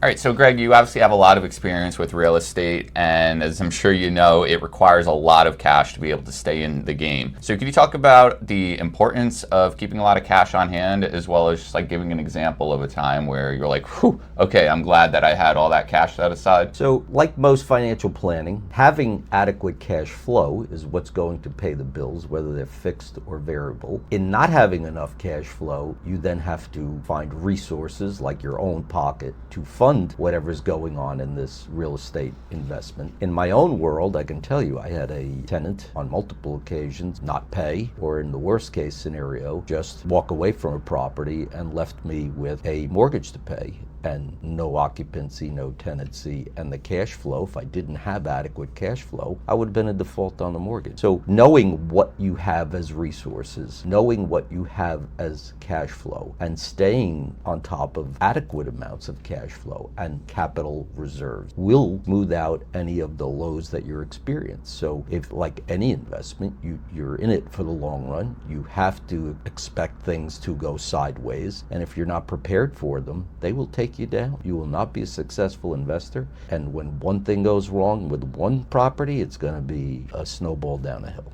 All right, so Greg, you obviously have a lot of experience with real estate, and as I'm sure you know, it requires a lot of cash to be able to stay in the game. So can you talk about the importance of keeping a lot of cash on hand, as well as just like giving an example of a time where you're like, whew, okay, I'm glad that I had all that cash set aside? So, like most financial planning, having adequate cash flow is what's going to pay the bills, whether they're fixed or variable. In not having enough cash flow, you then have to find resources like your own pocket to fund whatever's going on in this real estate investment. In my own world, I can tell you I had a tenant on multiple occasions not pay, or in the worst case scenario, just walk away from a property and left me with a mortgage to pay and no occupancy, no tenancy, and the cash flow. If I didn't have adequate cash flow, I would have been in default on the mortgage. So knowing what you have as resources, knowing what you have as cash flow, and staying on top of adequate amounts of cash flow and capital reserves will smooth out any of the lows that you're experiencing. So if, like any investment, you're in it for the long run, you have to expect things to go sideways, and if you're not prepared for them, they will take you down. You will not be a successful investor, and when one thing goes wrong with one property, it's going to be a snowball down a hill.